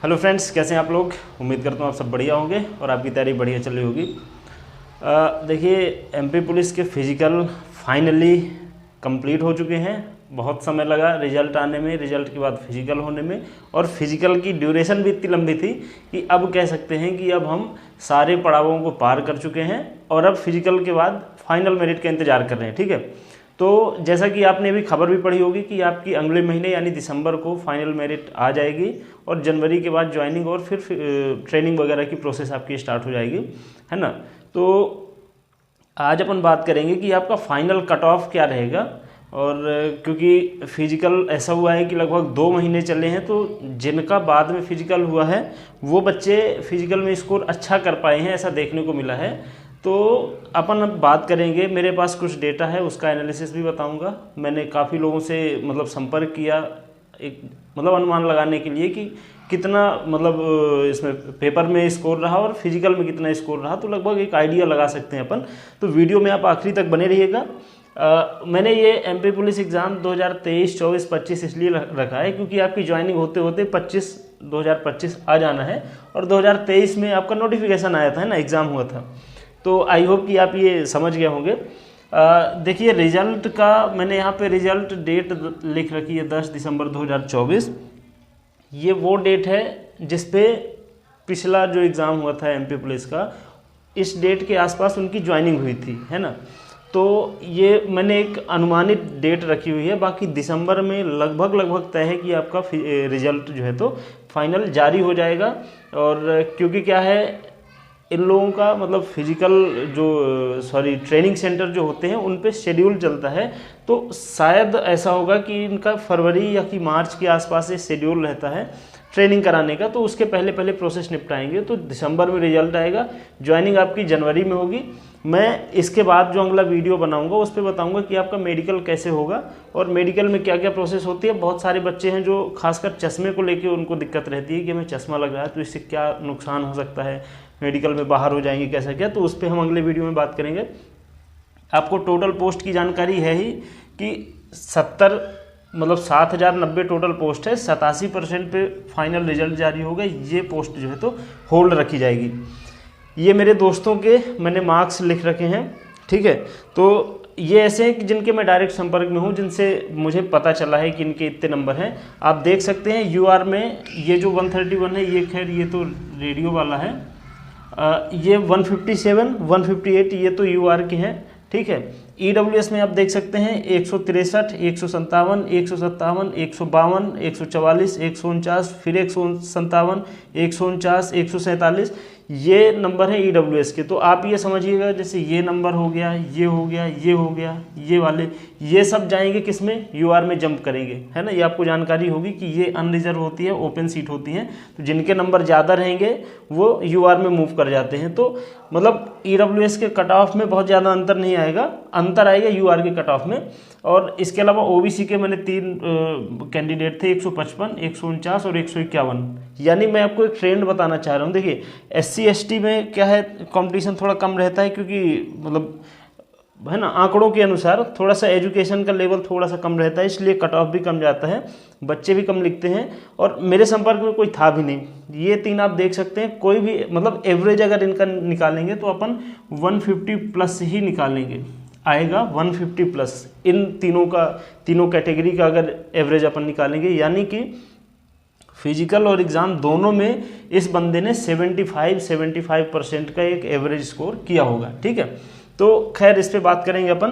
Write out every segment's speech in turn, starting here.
Hello friends, कैसे हैं आप लोग। उम्मीद करता हूँ आप सब बढ़िया होंगे और आपकी तैयारी बढ़िया चल रही होगी। देखिए, एमपी पुलिस के फिजिकल फाइनली कंप्लीट हो चुके हैं। बहुत समय लगा रिजल्ट आने में, रिजल्ट के बाद फिजिकल होने में, और फिजिकल की ड्यूरेशन भी इतनी लंबी थी कि अब कह सकते हैं कि अब हम सारे पड़ावों को पार कर चुके हैं और अब फिजिकल के बाद फाइनल मेरिट का इंतज़ार कर रहे हैं। ठीक है, तो जैसा कि आपने अभी खबर भी पढ़ी होगी कि आपकी अगले महीने यानी दिसंबर को फाइनल मेरिट आ जाएगी और जनवरी के बाद ज्वाइनिंग और फिर ट्रेनिंग वगैरह की प्रोसेस आपकी स्टार्ट हो जाएगी, है ना। तो आज अपन बात करेंगे कि आपका फाइनल कट ऑफ क्या रहेगा। और क्योंकि फिजिकल ऐसा हुआ है कि लगभग 2 महीने चले हैं, तो जिनका बाद में फिजिकल हुआ है वो बच्चे फिजिकल में स्कोर अच्छा कर पाए हैं, ऐसा देखने को मिला है। तो अपन अब बात करेंगे, मेरे पास कुछ डेटा है, उसका एनालिसिस भी बताऊंगा। मैंने काफ़ी लोगों से संपर्क किया, एक अनुमान लगाने के लिए कि कितना इसमें पेपर में स्कोर रहा और फिजिकल में कितना स्कोर रहा, तो लगभग एक आइडिया लगा सकते हैं अपन। तो वीडियो में आप आखिरी तक बने रहिएगा। मैंने ये एमपी पुलिस एग्ज़ाम 2023, 24, 25 इसलिए रखा है क्योंकि आपकी ज्वाइनिंग होते होते 2025 आ जाना है और 2023 में आपका नोटिफिकेशन आया था, है ना, एग्ज़ाम हुआ था। तो आई होप कि आप ये समझ गए होंगे। देखिए, रिजल्ट का मैंने यहाँ पे रिजल्ट डेट लिख रखी है 10 दिसंबर 2024। ये वो डेट है जिस पे पिछला जो एग्ज़ाम हुआ था एमपी पुलिस का, इस डेट के आसपास उनकी ज्वाइनिंग हुई थी, है ना। तो ये मैंने एक अनुमानित डेट रखी हुई है, बाकी दिसंबर में लगभग तय है कि आपका रिजल्ट जो है तो फाइनल जारी हो जाएगा। और क्योंकि क्या है, इन लोगों का फिजिकल ट्रेनिंग सेंटर जो होते हैं उन पे शेड्यूल चलता है, तो शायद ऐसा होगा कि इनका फरवरी या कि मार्च के आसपास से शेड्यूल रहता है ट्रेनिंग कराने का, तो उसके पहले प्रोसेस निपटाएंगे। तो दिसंबर में रिजल्ट आएगा, ज्वाइनिंग आपकी जनवरी में होगी। मैं इसके बाद जो अगला वीडियो बनाऊंगा उस पर बताऊंगा कि आपका मेडिकल कैसे होगा और मेडिकल में क्या क्या प्रोसेस होती है। बहुत सारे बच्चे हैं जो खासकर चश्मे को लेके उनको दिक्कत रहती है कि हमें चश्मा लग रहा है तो इससे क्या नुकसान हो सकता है, मेडिकल में बाहर हो जाएंगे कैसा क्या, तो उस पर हम अगले वीडियो में बात करेंगे। आपको टोटल पोस्ट की जानकारी है ही कि 7,090 टोटल पोस्ट है, 87% पे फाइनल रिजल्ट जारी होगा। ये पोस्ट जो है तो होल्ड रखी जाएगी। ये मेरे दोस्तों के मैंने मार्क्स लिख रखे हैं, ठीक है। तो ये ऐसे हैं कि जिनके मैं डायरेक्ट संपर्क में हूँ, जिनसे मुझे पता चला है कि इनके इतने नंबर हैं। आप देख सकते हैं यूआर में ये जो 131 है, ये खैर ये तो रेडियो वाला है। ये 157, 158 ये तो यूआर के हैं, ठीक है। ईडब्ल्यूएस में आप देख सकते हैं 163, 157, 157, 152, 144, 149, फिर 157, 149, 147, ये नंबर है ईडब्ल्यूएस के। तो आप ये समझिएगा जैसे ये नंबर हो गया, ये हो गया, ये हो गया, ये वाले, ये सब जाएंगे किसमें, यूआर में जंप करेंगे, है ना। ये आपको जानकारी होगी कि ये अनरिजर्व होती है, ओपन सीट होती हैं, तो जिनके नंबर ज़्यादा रहेंगे वो यूआर में मूव कर जाते हैं। तो ईडब्ल्यूएस के कट ऑफ में बहुत ज़्यादा अंतर नहीं आएगा, अंतर आएगा यूआर के कट ऑफ में। और इसके अलावा ओबीसी के मैंने 3 कैंडिडेट थे, 155, 149 और 151। यानी मैं आपको एक ट्रेंड बताना चाह रहा हूँ। देखिए, SC ST में क्या है, कंपटीशन थोड़ा कम रहता है क्योंकि है ना, आंकड़ों के अनुसार थोड़ा सा एजुकेशन का लेवल थोड़ा सा कम रहता है, इसलिए कट ऑफ भी कम जाता है, बच्चे भी कम लिखते हैं। और मेरे संपर्क में कोई था भी नहीं। ये 3 आप देख सकते हैं, कोई भी एवरेज अगर इनका निकालेंगे तो अपन 150 प्लस ही निकालेंगे, आएगा 150 प्लस। इन तीनों कैटेगरी का अगर एवरेज अपन निकालेंगे, यानी कि फिजिकल और एग्ज़ाम दोनों में इस बंदे ने 75% का एक एवरेज स्कोर किया होगा, ठीक है। तो खैर इस पे बात करेंगे अपन।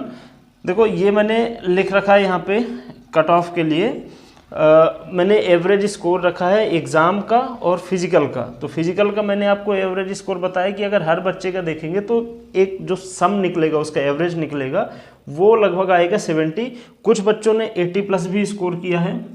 देखो, ये मैंने लिख रखा है यहाँ पे कट ऑफ के लिए। मैंने एवरेज स्कोर रखा है एग्ज़ाम का और फिजिकल का। तो फिजिकल का मैंने आपको एवरेज स्कोर बताया कि अगर हर बच्चे का देखेंगे तो एक जो सम निकलेगा, उसका एवरेज निकलेगा, वो लगभग आएगा 70। कुछ बच्चों ने 80+ भी स्कोर किया है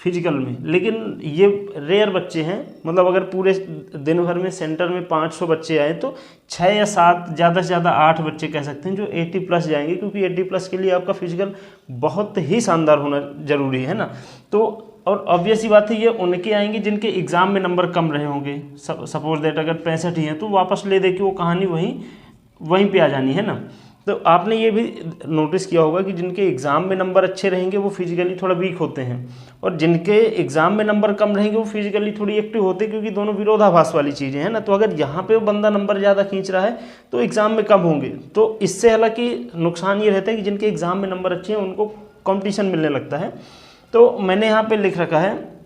फिजिकल में, लेकिन ये रेयर बच्चे हैं। अगर पूरे दिन भर में सेंटर में 500 बच्चे आए तो 6 या 7, ज़्यादा से ज़्यादा 8 बच्चे कह सकते हैं जो 80+ जाएंगे, क्योंकि 80+ के लिए आपका फिजिकल बहुत ही शानदार होना जरूरी है ना। तो और ऑब्वियस ही बात है, ये उनके आएंगे जिनके एग्ज़ाम में नंबर कम रहे होंगे। सपोज दैट अगर 65 ही हैं तो वापस ले दे के वो कहानी वहीं पे आ जानी है ना। तो आपने ये भी नोटिस किया होगा कि जिनके एग्ज़ाम में नंबर अच्छे रहेंगे वो फिजिकली थोड़ा वीक होते हैं, और जिनके एग्ज़ाम में नंबर कम रहेंगे वो फिजिकली थोड़ी एक्टिव होते हैं, क्योंकि दोनों विरोधाभास वाली चीज़ें हैं ना। तो अगर यहाँ पे वो बंदा नंबर ज़्यादा खींच रहा है तो एग्ज़ाम में कम होंगे। तो इससे हालांकि नुकसान ये रहता है कि जिनके एग्ज़ाम में नंबर अच्छे हैं उनको कॉम्पिटिशन मिलने लगता है। तो मैंने यहाँ पर लिख रखा है,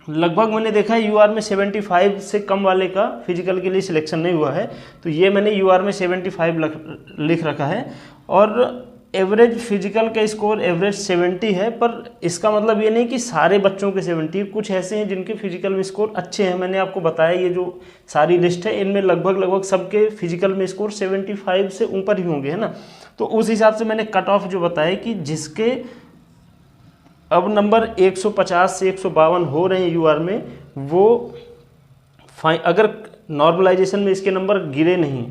लगभग मैंने देखा है यूआर में 75 से कम वाले का फिजिकल के लिए सिलेक्शन नहीं हुआ है। तो ये मैंने यूआर में 75 लिख रखा है, और एवरेज फिजिकल का स्कोर एवरेज 70 है। पर इसका मतलब ये नहीं कि सारे बच्चों के 70, कुछ ऐसे हैं जिनके फिजिकल में स्कोर अच्छे हैं। मैंने आपको बताया ये जो सारी लिस्ट है इनमें लगभग सबके फिजिकल में स्कोर 75 से ऊपर ही होंगे, है ना। तो उस हिसाब से मैंने कट ऑफ जो बताया कि जिसके अब नंबर 150 से 152 हो रहे हैं यूआर में, वो अगर नॉर्मलाइजेशन में इसके नंबर गिरे नहीं,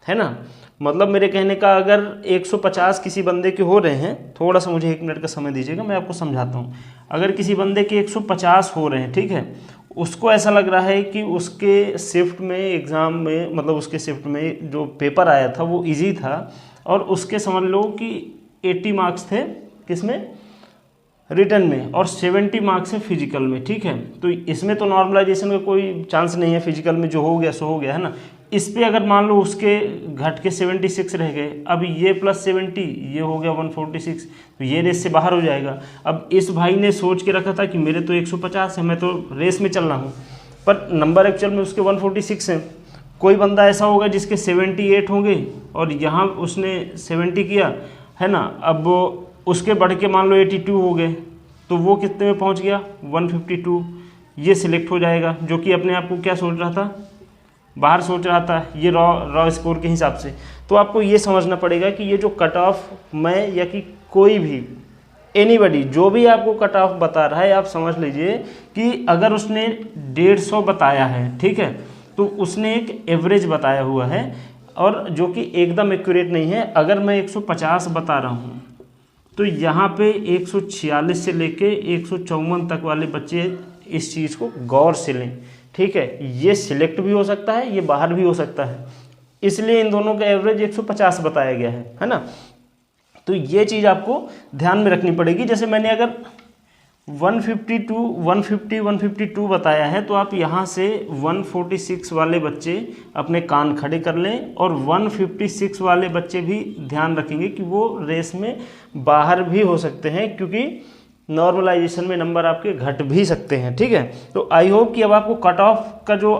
है ना, मतलब मेरे कहने का अगर 150 किसी बंदे के हो रहे हैं, थोड़ा सा मुझे 1 मिनट का समय दीजिएगा, मैं आपको समझाता हूँ। अगर किसी बंदे के 150 हो रहे हैं, ठीक है, उसको ऐसा लग रहा है कि उसके शिफ्ट में एग्ज़ाम में, मतलब उसके शिफ्ट में जो पेपर आया था वो इजी था, और उसके समझ लो कि 80 मार्क्स थे किसमें, रिटर्न में, और 70 मार्क्स है फिजिकल में, ठीक है। तो इसमें तो नॉर्मलाइजेशन का कोई चांस नहीं है, फिजिकल में जो हो गया सो हो गया, है ना। इस पे अगर मान लो उसके घट के 76 रह गए, अब ये प्लस 70 ये हो गया 146, तो ये रेस से बाहर हो जाएगा। अब इस भाई ने सोच के रखा था कि मेरे तो 150 है, मैं तो रेस में चलना हूँ, पर नंबर एक्चुअल में उसके 146 हैं। कोई बंदा ऐसा होगा जिसके 78 होंगे और यहाँ उसने 70 किया, है ना, अब उसके बढ़ के मान लो 82 हो गए, तो वो कितने में पहुंच गया, 152, ये सिलेक्ट हो जाएगा, जो कि अपने आप को क्या सोच रहा था, बाहर सोच रहा था, ये रॉ स्कोर के हिसाब से। तो आपको ये समझना पड़ेगा कि ये जो कट ऑफ मैं या कि कोई भी एनीबडी जो भी आपको कट ऑफ बता रहा है, आप समझ लीजिए कि अगर उसने 150 बताया है, ठीक है, तो उसने एक एवरेज बताया हुआ है, और जो कि एकदम एक्यूरेट नहीं है। अगर मैं 150 बता रहा हूँ तो यहाँ पे 146 से लेके 154 तक वाले बच्चे इस चीज़ को गौर से लें, ठीक है। ये सिलेक्ट भी हो सकता है, ये बाहर भी हो सकता है, इसलिए इन दोनों का एवरेज 150 बताया गया है ना। तो ये चीज़ आपको ध्यान में रखनी पड़ेगी। जैसे मैंने अगर 152 बताया है, तो आप यहाँ से 146 वाले बच्चे अपने कान खड़े कर लें, और 156 वाले बच्चे भी ध्यान रखेंगे कि वो रेस में बाहर भी हो सकते हैं, क्योंकि नॉर्मलाइजेशन में नंबर आपके घट भी सकते हैं, ठीक है। तो आई होप कि अब आपको कट ऑफ का जो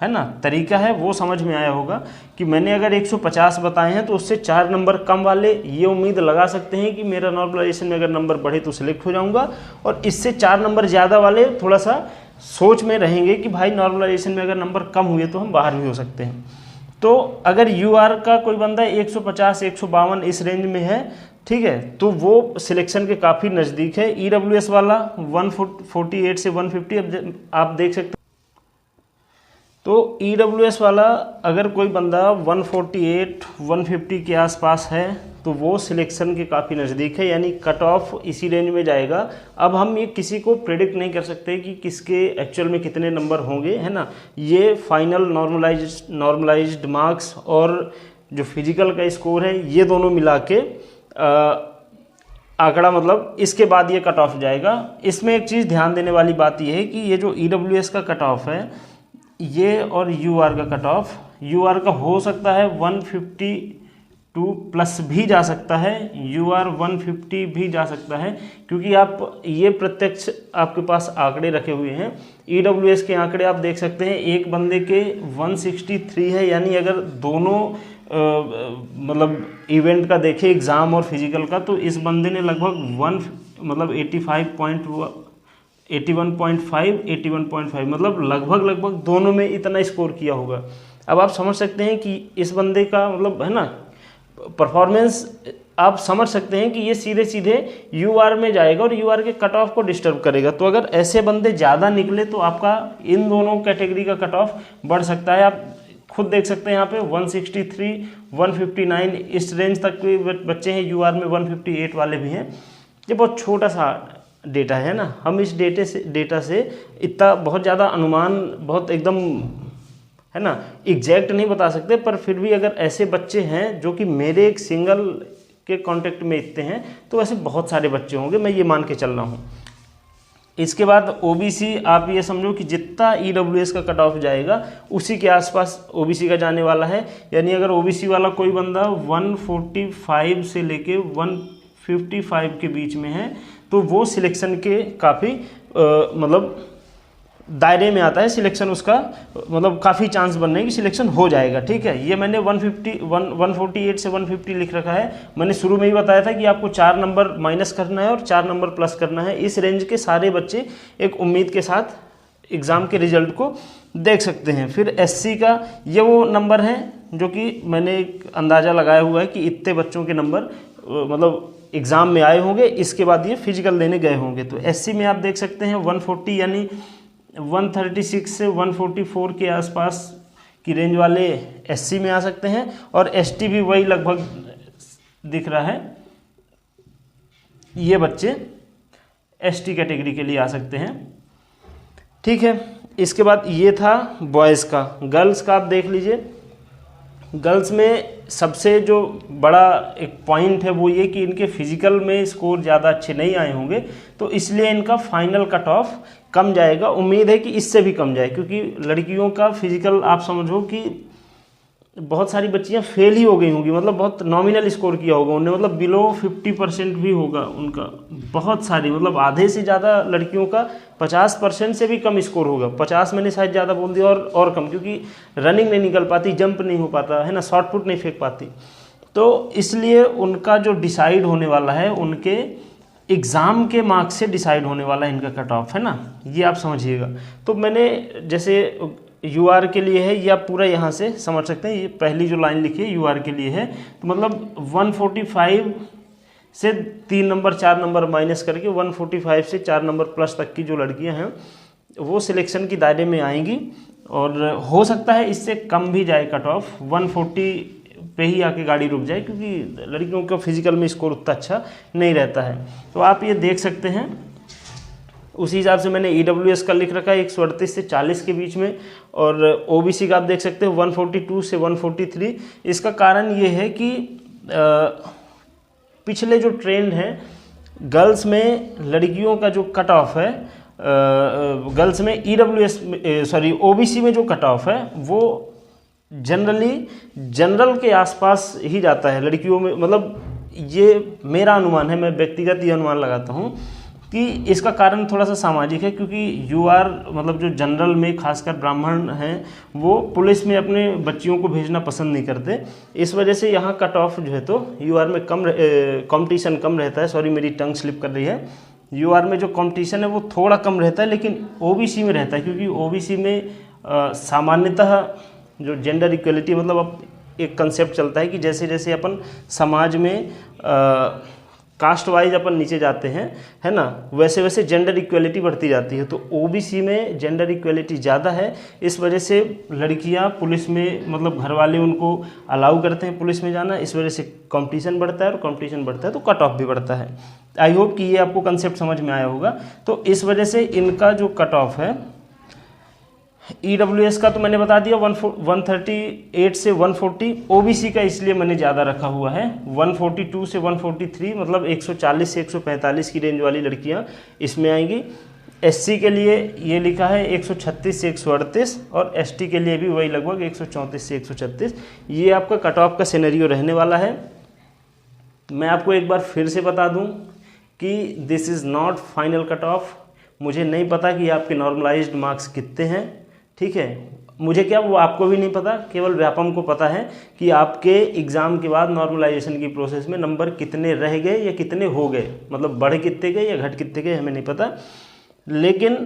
है ना तरीका है वो समझ में आया होगा कि मैंने अगर 150 बताए हैं तो उससे 4 नंबर कम वाले ये उम्मीद लगा सकते हैं कि मेरा नॉर्मलाइजेशन में अगर नंबर बढ़े तो सिलेक्ट हो जाऊंगा, और इससे 4 नंबर ज़्यादा वाले थोड़ा सा सोच में रहेंगे कि भाई नॉर्मलाइजेशन में अगर नंबर कम हुए तो हम बाहर भी हो सकते हैं। तो अगर यूआर का कोई बंदा 150 152 इस रेंज में है, ठीक है, तो वो सिलेक्शन के काफ़ी नज़दीक है। ईडब्ल्यूएस वाला 148 से 150 अब आप देख सकते हैं। तो ईडब्ल्यूएस वाला अगर कोई बंदा 148 150 के आसपास है तो वो सिलेक्शन के काफ़ी नज़दीक है, यानी कट ऑफ इसी रेंज में जाएगा। अब हम ये किसी को प्रेडिक्ट नहीं कर सकते कि किसके एक्चुअल में कितने नंबर होंगे, है ना। ये फाइनल नॉर्मलाइज्ड मार्क्स और जो फिजिकल का स्कोर है ये दोनों मिला के आंकड़ा, मतलब इसके बाद ये कट ऑफ जाएगा। इसमें एक चीज़ ध्यान देने वाली बात ये है कि ये जो ईडब्ल्यूएस का कट ऑफ है ये और यूआर का कट ऑफ, यूआर का हो सकता है 152 प्लस भी जा सकता है, यूआर 150 भी जा सकता है, क्योंकि आप ये प्रत्यक्ष आपके पास आंकड़े रखे हुए हैं। ईडब्ल्यूएस के आंकड़े आप देख सकते हैं, एक बंदे के 163 है, यानी अगर दोनों मतलब इवेंट का देखें एग्ज़ाम और फिजिकल का, तो इस बंदे ने लगभग 81.5 मतलब लगभग दोनों में इतना स्कोर किया होगा। अब आप समझ सकते हैं कि इस बंदे का मतलब है ना परफॉर्मेंस, आप समझ सकते हैं कि ये सीधे सीधे यूआर में जाएगा और यूआर के कट ऑफ को डिस्टर्ब करेगा। तो अगर ऐसे बंदे ज़्यादा निकले तो आपका इन दोनों कैटेगरी का कट ऑफ बढ़ सकता है। आप खुद देख सकते हैं यहाँ पे 163 159 इस रेंज तक के बच्चे हैं, यूआर में 158 वाले भी हैं। ये बहुत छोटा सा डेटा है ना, हम इस डेटा से इतना बहुत ज़्यादा अनुमान बहुत एकदम है ना। एग्जैक्ट नहीं बता सकते, पर फिर भी अगर ऐसे बच्चे हैं जो कि मेरे एक सिंगल के कांटेक्ट में इतने हैं, तो ऐसे बहुत सारे बच्चे होंगे, मैं ये मान के चल रहा हूँ। इसके बाद ओबीसी, आप ये समझो कि जितना ईडब्ल्यूएस का कट ऑफ जाएगा उसी के आसपास ओबीसी का जाने वाला है। यानी अगर ओबीसी वाला कोई बंदा 145 से लेके 155 के बीच में है, तो वो सिलेक्शन के काफ़ी मतलब दायरे में आता है, सिलेक्शन उसका मतलब काफ़ी चांस बनने की सिलेक्शन हो जाएगा। ठीक है, ये मैंने 148 से 150 लिख रखा है। मैंने शुरू में ही बताया था कि आपको 4 नंबर माइनस करना है और 4 नंबर प्लस करना है। इस रेंज के सारे बच्चे एक उम्मीद के साथ एग्ज़ाम के रिजल्ट को देख सकते हैं। फिर एससी का ये वो नंबर है जो कि मैंने एक अंदाज़ा लगाया हुआ है कि इतने बच्चों के नंबर मतलब एग्ज़ाम में आए होंगे, इसके बाद ये फिजिकल देने गए होंगे। तो एससी में आप देख सकते हैं 140 यानी 136 से 144 के आसपास की रेंज वाले एससी में आ सकते हैं, और एसटी भी वही लगभग दिख रहा है, ये बच्चे एसटी कैटेगरी के लिए आ सकते हैं। ठीक है, इसके बाद ये था बॉयज़ का। गर्ल्स का आप देख लीजिए, गर्ल्स में सबसे जो बड़ा एक पॉइंट है वो ये कि इनके फिजिकल में स्कोर ज़्यादा अच्छे नहीं आए होंगे, तो इसलिए इनका फाइनल कट ऑफ कम जाएगा। उम्मीद है कि इससे भी कम जाए, क्योंकि लड़कियों का फिजिकल आप समझो कि बहुत सारी बच्चियां फेल ही हो गई होंगी, मतलब बहुत नॉमिनल स्कोर किया होगा उन्हें, मतलब बिलो 50% भी होगा उनका, बहुत सारी, मतलब आधे से ज़्यादा लड़कियों का 50% से भी कम स्कोर होगा। 50 मैंने शायद ज़्यादा बोल दिया, और कम, क्योंकि रनिंग नहीं निकल पाती, जंप नहीं हो पाता है ना, शॉर्ट पुट नहीं फेंक पाती। तो इसलिए उनका जो डिसाइड होने वाला है उनके एग्ज़ाम के मार्क्स से डिसाइड होने वाला है इनका कट ऑफ, है ना, ये आप समझिएगा। तो मैंने जैसे यूआर के लिए है, ये आप पूरा यहाँ से समझ सकते हैं, ये पहली जो लाइन लिखी है यूआर के लिए है, तो मतलब 145 से 3 नंबर 4 नंबर माइनस करके 145 से 4 नंबर प्लस तक की जो लड़कियां हैं वो सिलेक्शन की दायरे में आएंगी, और हो सकता है इससे कम भी जाए कट ऑफ, 140 पे ही आके गाड़ी रुक जाए, क्योंकि लड़कियों का फिजिकल में स्कोर उतना अच्छा नहीं रहता है। तो आप ये देख सकते हैं, उसी हिसाब से मैंने ईडब्ल्यूएस का लिख रखा है 138 से 40 के बीच में, और ओबीसी का आप देख सकते हैं 142 से 143। इसका कारण ये है कि पिछले जो ट्रेंड है गर्ल्स में, लड़कियों का जो कट ऑफ है गर्ल्स में ओबीसी में जो कट ऑफ है वो जनरल के आसपास ही जाता है लड़कियों में। मतलब ये मेरा अनुमान है, मैं व्यक्तिगत ये अनुमान लगाता हूँ कि इसका कारण थोड़ा सा सामाजिक है, क्योंकि यूआर मतलब जो जनरल में खासकर ब्राह्मण हैं वो पुलिस में अपने बच्चियों को भेजना पसंद नहीं करते, इस वजह से यहाँ कट ऑफ जो है तो यूआर में कंपटीशन कम रहता है। सॉरी मेरी टंग स्लिप कर रही है। यूआर में जो कंपटीशन है वो थोड़ा कम रहता है, लेकिन ओबीसी में रहता है, क्योंकि ओबीसी में सामान्यतः जो जेंडर इक्वलिटी, मतलब अब एक कंसेप्ट चलता है कि जैसे जैसे अपन समाज में कास्ट वाइज अपन नीचे जाते हैं, है ना, वैसे वैसे जेंडर इक्वलिटी बढ़ती जाती है। तो ओबीसी में जेंडर इक्वलिटी ज़्यादा है, इस वजह से लड़कियां पुलिस में, मतलब घर वाले उनको अलाउ करते हैं पुलिस में जाना, इस वजह से कंपटीशन बढ़ता है, और कंपटीशन बढ़ता है तो कट ऑफ भी बढ़ता है। आई होप कि ये आपको कंसेप्ट समझ में आया होगा। तो इस वजह से इनका जो कट ऑफ है ईडब्ल्यूएस का तो मैंने बता दिया 138 से 140, ओबीसी का इसलिए मैंने ज़्यादा रखा हुआ है 142 से 143, मतलब 140 से 145 की रेंज वाली लड़कियां इसमें आएंगी। एससी के लिए ये लिखा है 136 से 138, और एसटी के लिए भी वही लगभग 134 से 136। ये आपका कट ऑफ का सिनेरियो रहने वाला है। मैं आपको एक बार फिर से बता दूं कि this is not final cut off. मुझे नहीं पता कि आपके नॉर्मलाइज्ड मार्क्स कितने हैं, ठीक है, मुझे क्या वो आपको भी नहीं पता, केवल व्यापम को पता है कि आपके एग्ज़ाम के बाद नॉर्मलाइजेशन की प्रोसेस में नंबर कितने रह गए या कितने हो गए, मतलब बढ़ कितने गए या घट कितने गए हमें नहीं पता, लेकिन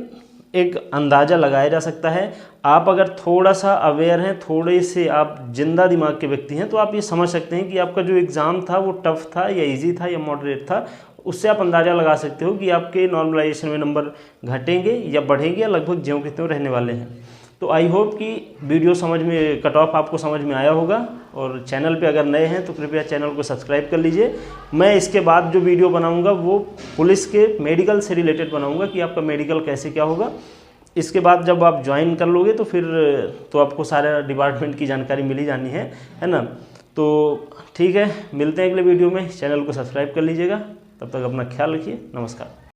एक अंदाज़ा लगाया जा सकता है। आप अगर थोड़ा सा अवेयर हैं, थोड़े से आप जिंदा दिमाग के व्यक्ति हैं, तो आप ये समझ सकते हैं कि आपका जो एग्ज़ाम था वो टफ था या इजी था या मॉडरेट था। उससे आप अंदाज़ा लगा सकते हो कि आपके नॉर्मलाइजेशन में नंबर घटेंगे या बढ़ेंगे या लगभग ज्यों के त्यों रहने वाले हैं। तो आई होप कि वीडियो समझ में, कट ऑफ आपको समझ में आया होगा। और चैनल पे अगर नए हैं तो कृपया चैनल को सब्सक्राइब कर लीजिए। मैं इसके बाद जो वीडियो बनाऊंगा वो पुलिस के मेडिकल से रिलेटेड बनाऊंगा कि आपका मेडिकल कैसे क्या होगा। इसके बाद जब आप ज्वाइन कर लोगे तो फिर तो आपको सारे डिपार्टमेंट की जानकारी मिल ही जानी है ना। तो ठीक है, मिलते हैं अगले वीडियो में। चैनल को सब्सक्राइब कर लीजिएगा। तब तक अपना ख्याल रखिए। नमस्कार।